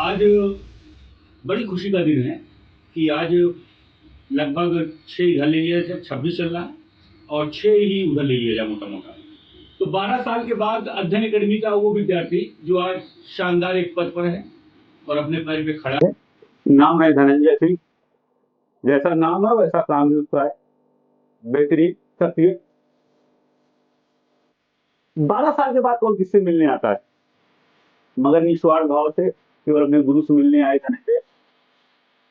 आज बड़ी खुशी का दिन है कि आज लगभग 6 इधर ले लिया जाए, 26 चल रहा है और 6 ही उधर ले लिया जाए मोटा मोटा। तो 12 साल के बाद अध्ययन अकेडमी का वो विद्यार्थी जो आज शानदार एक पद पर है और अपने पैर पे खड़ा है। नाम है धनंजय सिंह। जैसा नाम है वैसा काम भी उसका है। बेहतरीन शख्सियत। 12 साल के बाद कौन किससे मिलने आता है, मगर निस्वार्थ भाव से केवल अपने गुरु से मिलने आए धनंजय।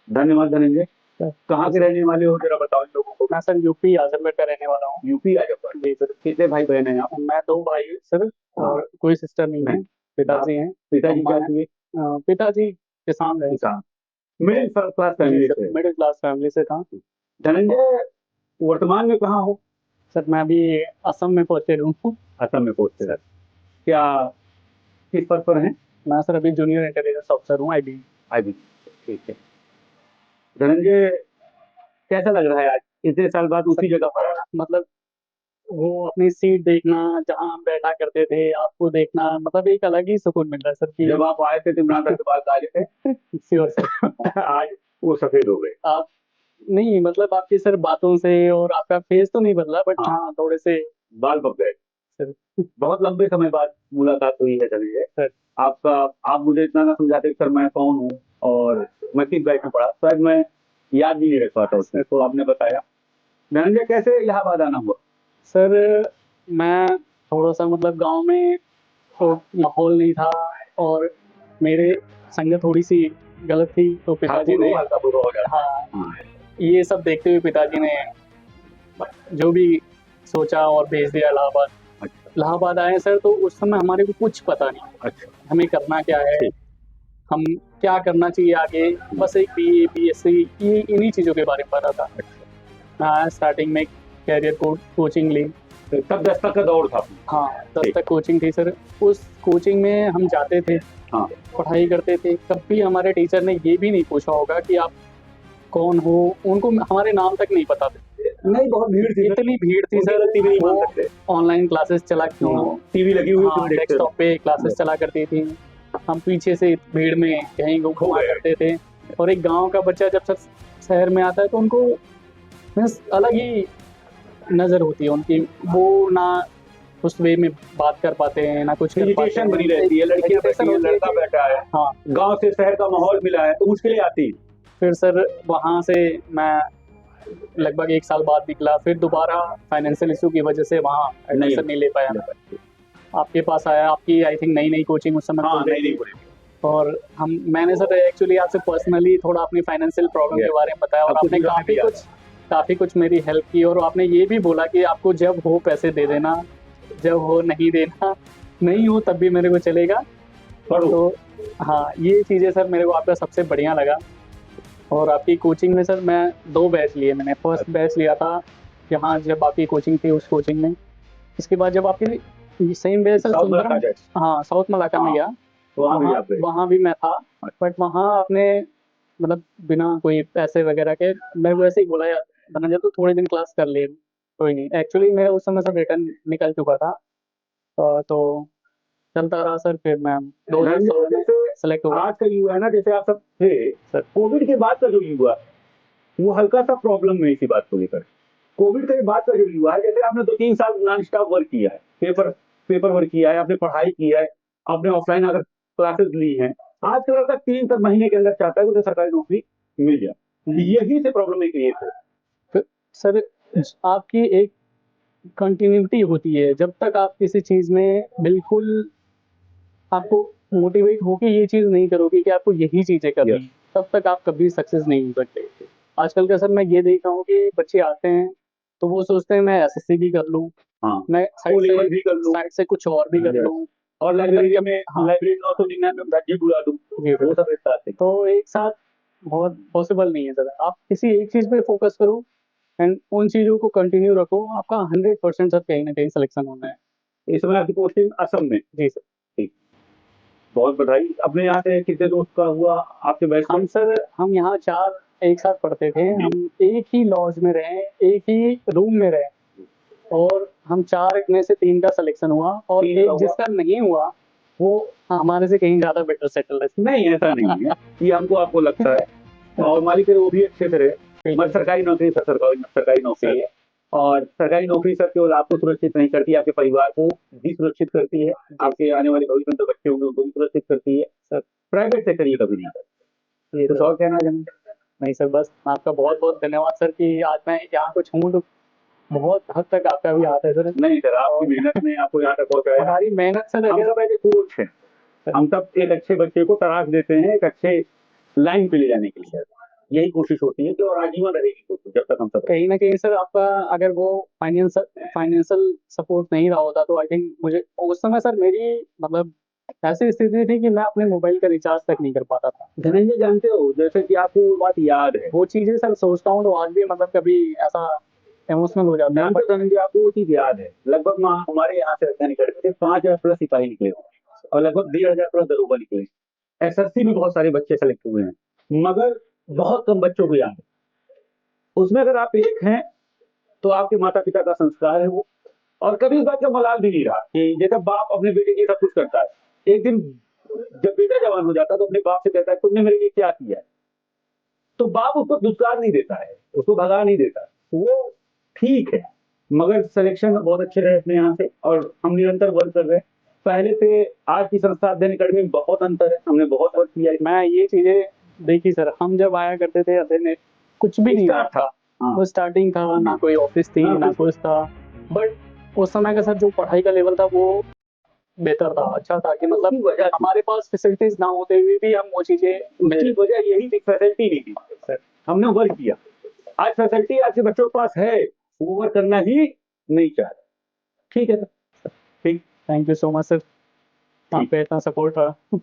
धन्यवाद धनंजय। कहाँ के रहने वाले हो जरा बताओ इन लोगों को। मैं सर यूपी आजमगढ़ का रहने वाला हूँ। यूपी आजमगढ़। जी सर। कितने भाई बहन हैं आप? मैं 2 भाई सर और कोई सिस्टर नहीं है। पिताजी हैं। पिताजी क्या किए? पिताजी किसान रहे। किसान। मिडिल क्लास फैमिली से। मिडिल क्लास फैमिली से था। धनंजय वर्तमान में कहाँ हो? सर मैं अभी असम में पोस्टेड हूँ। असम में पोस्टेड है। क्या किस पद पर हैं? मैं सर अभी जूनियर इंटेलिजेंस ऑफिसर हूँ IB। ठीक है। धनंजय कैसा लग रहा है आज इतने साल बाद उसी जगह पर आना? मतलब वो अपनी सीट देखना, जहाँ हम बैठा करते थे, आपको देखना, मतलब एक अलग ही सुकून मिल रहा है सर कि जब आप आए थे इमरान के बाद आए थे श्योर सर। आज वो सफेद हो गए। आप नहीं, मतलब आपकी सर बातों से, और आपका फेस तो नहीं बदला, बट हाँ थोड़े से बाल पक गए सर। बहुत लंबे समय बाद मुलाकात हुई है धनंजय सर। आप मुझे इतना ना समझाते कि सर मैं कौन हूँ और मैं किस बैच में पढ़ा, शायद मैं याद भी नहीं रख पाता उसमें, तो आपने बताया। धनंजय कैसे इलाहाबाद आना हुआ? सर मैं थोड़ा सा मतलब गांव में तो माहौल नहीं था और मेरे संगत थोड़ी सी गलत थी, तो पिताजी ने हाँ ये सब देखते हुए पिताजी ने जो भी सोचा और भेज दिया इलाहाबाद। इलाहाबाद आए सर, तो उस समय हमारे को कुछ पता नहीं हमें करना क्या है, हम क्या करना चाहिए आगे। बस एक BA BSc ये इन्हीं चीज़ों के बारे में पता था। मैं स्टार्टिंग में कैरियर कोचिंग ली। तब 10 तक का दौर था? हाँ 10 तक कोचिंग थी सर। उस कोचिंग में हम जाते थे, हाँ पढ़ाई करते थे। कभी हमारे टीचर ने ये भी नहीं पूछा होगा कि आप कौन हो, उनको हमारे नाम तक नहीं पता थे। नहीं, बहुत भीड़ थी, इतनी भीड़ थी सर। ऑनलाइन क्लासेस चला क्यों, टीवी लगी हुई थी, डेस्कटॉप पे क्लासेस चला करती थी। हम पीछे से भीड़ में कहीं घुमा करते थे। और एक गांव का बच्चा जब शहर में आता है तो उनको अलग ही नजर होती है उनकी, वो ना उस वे में बात कर पाते हैं ना कुछ इरिटेशन बनी रहती है, लड़कियां बैठी है, लड़का बैठा है। हाँ गांव से शहर का माहौल मिला है तो मुश्किलें आती। फिर सर वहाँ से मैं लगभग 1 साल बाद निकला, फिर दोबारा फाइनेंशियल इशू की वजह से वहाँ एडमिशन नहीं ले पाया। आपके पास आया, आपकी आई थिंक नई कोचिंग उस समय खुल रही थी। और मैंने सर एक्चुअली आपसे पर्सनली थोड़ा अपनी फाइनेंशियल प्रॉब्लम के बारे में बताया और आपने काफ़ी कुछ मेरी हेल्प की। और आपने ये भी बोला कि आपको जब हो पैसे दे देना, जब हो नहीं देना, नहीं हो तब भी मेरे को चलेगा। तो हाँ ये चीज़ें सर मेरे को आपका सबसे बढ़िया लगा। और आपकी कोचिंग में सर मैं 2 बैच लिए। मैंने फर्स्ट बैच लिया था यहाँ जब आपकी कोचिंग थी उस कोचिंग में। इसके बाद जब आपकी सेम बैच सर हाँ साउथ मलाका में गया, वहाँ भी मैं था। बट वहाँ आपने मतलब बिना कोई पैसे वगैरह के मेरे को ऐसे ही बोला, धनंजय तू थोड़े दिन क्लास कर ले, कोई नहीं। एक्चुअली मैं उस समय सर रिटर्न निकल चुका था। तो चलता रहा सर, फिर मैं 2016 में सेलेक्ट हुआ। आज का युवा है ना, जैसे आप सब थे सर, कोविड के बाद का जो युवा वो हल्का सा प्रॉब्लम में इसी बात को लेकर। कोविड के बाद का जो युवा है, जैसे आपने 2-3 साल नॉन स्टॉप वर्क किया है, पेपर वर्क किया है, आपने पढ़ाई की है, आपने ऑफलाइन अगर क्लासेस ली हैं, आज का लड़का 3 महीने के अंदर चाहता है कि सरकारी नौकरी मिल जाए। यही से प्रॉब्लम क्रिएट है सर। आपकी एक कंटिन्यूटी होती है, जब तक आप किसी चीज में बिल्कुल आपको मोटिवेट होके ये चीज नहीं करोगे कि आपको यही चीजें करनी है, तब तक आप कभी सक्सेस नहीं हो सकते। आजकल का सर मैं ये देख रहा हूँ कि बच्चे आते हैं तो वो सोचते हैं मैं SSC भी कर लूँ, मैं साइड से कुछ और भी कर लूँ, और लाइब्रेरी में 999 बुला दूँ, तो एक साथ बहुत पॉसिबल नहीं है सर। आप किसी एक चीज पे फोकस करो एंड उन चीजों को कंटिन्यू रखो, आपका 100% सर कहीं ना कहीं सिलेक्शन होना है। इस समय आपकी पोस्टिंग असम में? जी सर। ठीक, बहुत बधाई। अपने यहाँ से कितने दोस्त का हुआ आपके बैच? हम यहाँ 4 एक साथ पढ़ते थे। हम एक ही लॉज में रहे, एक ही रूम में रहे, और हम 4 में से 3 का सिलेक्शन हुआ और एक जिसका नहीं हुआ वो हमारे से कहीं ज्यादा बेटर सेटल है। नहीं, ऐसा नहीं है, ये हमको आपको लगता है। और मालिक है वो भी अच्छे से रहे। मगर सरकारी नौकरी सर, सरकारी नौकरी है, और सरकारी नौकरी सर केवल आपको सुरक्षित नहीं करती, आपके परिवार को भी सुरक्षित करती है, आपके आने वाले भविष्य में जो बच्चे होंगे उनको भी सुरक्षित करती है सर। प्राइवेट सेक्टर ये कभी नहीं करता। ये कुछ तो और कहना चाहेंगे? नहीं सर, बस आपका बहुत बहुत धन्यवाद सर कि आज मैं यहाँ कुछ हूँ, तो बहुत हद तक आपका भी हाथ है सर। नहीं सर, आपकी मेहनत ने आपको यहाँ तक पहुंचाया। हमारी मेहनत सर हम अगर सब ऐसे कोच हैं, हम सब एक अच्छे बच्चे को तलाश देते हैं, एक अच्छे लाइन पे ले जाने के लिए। यही कोशिश होती है कि और आजीवन रहेगी कोशिश जब तक हम सब। कहीं ना कहीं सर आपका अगर वो फाइनेंशियल सपोर्ट नहीं रहा होता तो आई थिंक मुझे उस समय सर मेरी मतलब ऐसी स्थिति थी कि मैं अपने मोबाइल का रिचार्ज तक नहीं कर पाता था। धनंजय जानते हो, जैसे कि आपको वो बात याद है, वो चीजें सर सोचता हूँ तो आज भी मतलब कभी ऐसा इमोशनल हो जाता है। जानते हो धनंजय, आपको वो चीज याद है, लगभग हमारे यहाँ से राजधानी खड़े थे 5,000 प्लस सिपाही निकले होंगे और लगभग 1,500 प्लस दरोगा निकले। एसएससी में बहुत सारे बच्चे सेलेक्ट हुए हैं, मगर बहुत कम बच्चों को याद है। उसमें अगर आप एक हैं तो आपके माता पिता का संस्कार है वो। और कभी इस बात का मलाल भी नहीं रहा कि जैसे बाप अपने बेटे के लिए सब कुछ करता है, एक दिन जब बेटा जवान हो जाता है तो अपने बाप से कहता है तुमने मेरे लिए क्या किया है, तो बाप उसको दुष्कार नहीं देता है, उसको भगा नहीं देता, वो ठीक है। मगर सिलेक्शन बहुत अच्छे रहे अपने यहाँ से, और हम निरंतर वर्क कर रहे हैं। पहले से आज की संस्था अध्ययन अकेडमी में बहुत अंतर है, हमने बहुत वर्क किया है। मैं ये चीजें देखी सर, हम जब आया करते थे अध्ययन में कुछ भी नहीं Start था। हाँ। वो स्टार्टिंग था, ना कोई ऑफिस थी हाँ, ना कुछ था, बट उस समय का सर जो पढ़ाई का लेवल था वो बेहतर था, अच्छा था कि उसकी मतलब वजह हमारे पास फैसिलिटीज ना होते हुए भी हम वो चीजें उसकी वजह यही थी, फैसिलिटी नहीं थी सर, हमने वर्क किया। आज फैसिलिटी आज के बच्चों के पास है, वो वर्क करना ही नहीं चाहते। ठीक है सर, ठीक। Thank you so much sir, आपका इतना सपोर्ट रहा।